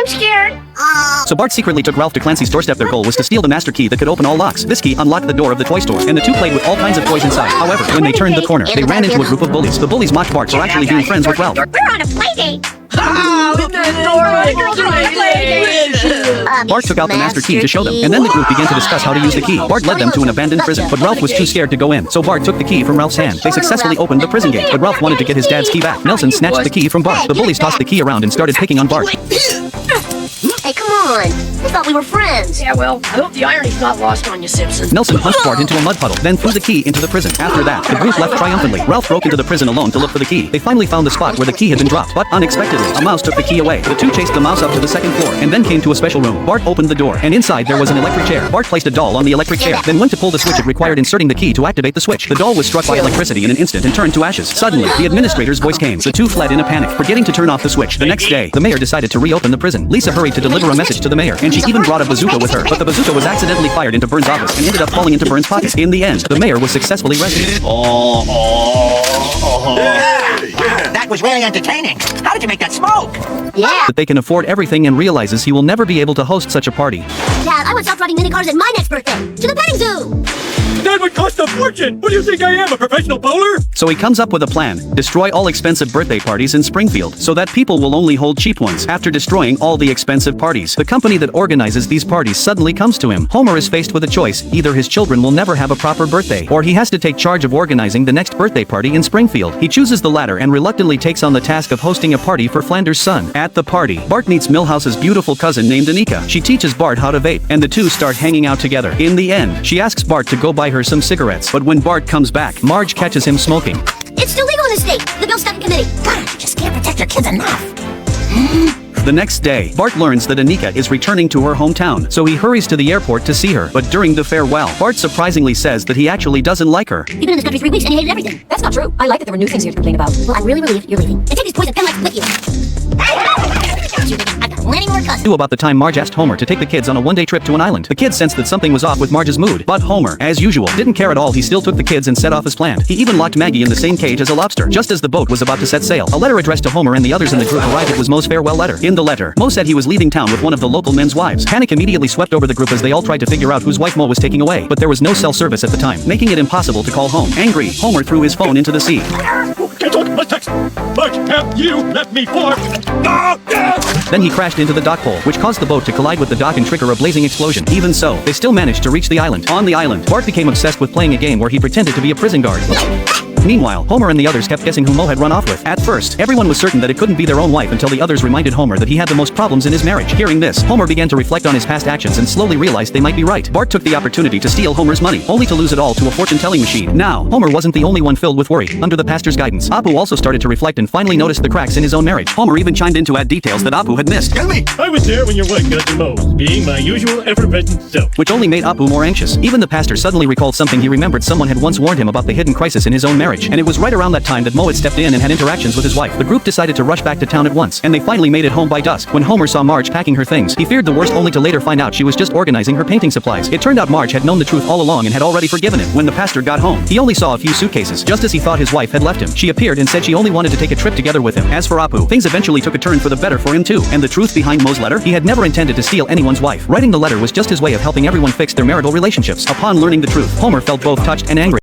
I'm scared. So Bart secretly took Ralph to Clancy's doorstep. Their goal was to steal the master key that could open all locks. This key unlocked the door of the toy store, and the two played with all kinds of toys inside. However, when they turned the corner, they ran into a group of bullies. The bullies mocked Bart for actually being friends with Ralph. We're on a play date. Bart took out the master key to show them, and then the group began to discuss how to use the key. Bart led them to an abandoned prison, but Ralph was too scared to go in, so Bart took the key from Ralph's hand. They successfully opened the prison gate, but Ralph wanted to get his dad's key back. Nelson snatched the key from Bart. The bullies tossed the key around and started picking on Bart. Hey, come on. I thought we were friends. Yeah, well, I hope the irony's not lost on you, Simpson. Nelson punched Bart into a mud puddle, then threw the key into the prison. After that, the group left triumphantly. Ralph broke into the prison alone to look for the key. They finally found the spot where the key had been dropped, but unexpectedly, a mouse took the key away. The two chased the mouse up to the second floor, and then came to a special room. Bart opened the door, and inside there was an electric chair. Bart placed a doll on the electric chair, then went to pull the switch. It required inserting the key to activate the switch. The doll was struck by electricity in an instant and turned to ashes. Suddenly, the administrator's voice came. The two fled in a panic, forgetting to turn off the switch. The next day, the mayor decided to reopen the prison. Lisa hurried to deliver a message to the mayor, and she even brought a bazooka with her, but the bazooka was accidentally fired into Burns' office and ended up falling into Burns' pocket. In the end, the mayor was successfully rescued. That was really entertaining. How did you make that smoke? Yeah. That they can afford everything and realizes he will never be able to host such a party. Dad, I want to stop driving minicars at my next birthday. To the petting zoo. That would cost a fortune! What do you think I am, a professional bowler? So he comes up with a plan. Destroy all expensive birthday parties in Springfield, so that people will only hold cheap ones. After destroying all the expensive parties, the company that organizes these parties suddenly comes to him. Homer is faced with a choice. Either his children will never have a proper birthday, or he has to take charge of organizing the next birthday party in Springfield. He chooses the latter and reluctantly takes on the task of hosting a party for Flanders' son. At the party, Bart meets Milhouse's beautiful cousin named Anika. She teaches Bart how to vape, and the two start hanging out together. In the end, she asks Bart to go buy her some cigarettes, but when Bart comes back, Marge catches him smoking. It's still legal in the state. The bill's stuck in committee. God, you just can't protect your kids enough. The next day, Bart learns that Anika is returning to her hometown, so he hurries to the airport to see her. But during the farewell, Bart surprisingly says that he actually doesn't like her. You've been in this country 3 weeks and you hated everything. That's not true. I like that there were new things here to complain about. Well, I'm really relieved you're leaving. And take these poison pen lights with you. I've got plenty more cousins. About the time Marge asked Homer to take the kids on a one-day trip to an island. The kids sensed that something was off with Marge's mood, but Homer, as usual, didn't care at all. He still took the kids and set off as planned. He even locked Maggie in the same cage as a lobster. Just as the boat was about to set sail, a letter addressed to Homer and the others in the group arrived. It was Moe's farewell letter. In the letter, Moe said he was leaving town with one of the local men's wives. Panic immediately swept over the group as they all tried to figure out whose wife Moe was taking away, but there was no cell service at the time, making it impossible to call home. Angry, Homer threw his phone into the sea. Can't talk, let's text. Marge, have you left me for? Then he crashed into the dock hole, which caused the boat to collide with the dock and trigger a blazing explosion. Even so, they still managed to reach the island. On the island, Bart became obsessed with playing a game where he pretended to be a prison guard. Meanwhile, Homer and the others kept guessing who Moe had run off with. At first, everyone was certain that it couldn't be their own wife until the others reminded Homer that he had the most problems in his marriage. Hearing this, Homer began to reflect on his past actions and slowly realized they might be right. Bart took the opportunity to steal Homer's money, only to lose it all to a fortune-telling machine. Now, Homer wasn't the only one filled with worry. Under the pastor's guidance, Apu also started to reflect and finally noticed the cracks in his own marriage. Homer even chimed in to add details that Apu had missed. Tell me! I was there when your wife got the most, being my usual ever-present self. Which only made Apu more anxious. Even the pastor suddenly recalled something. He remembered someone had once warned him about the hidden crisis in his own marriage, and it was right around that time that Moe had stepped in and had interactions with his wife. The group decided to rush back to town at once, and they finally made it home by dusk. When Homer saw Marge packing her things, he feared the worst, only to later find out she was just organizing her painting supplies. It turned out Marge had known the truth all along and had already forgiven him. When the pastor got home, he only saw a few suitcases. Just as he thought his wife had left him, she appeared and said she only wanted to take a trip together with him. As for Apu, things eventually took a turn for the better for him too. And the truth behind Moe's letter? He had never intended to steal anyone's wife. Writing the letter was just his way of helping everyone fix their marital relationships. Upon learning the truth, Homer felt both touched and angry.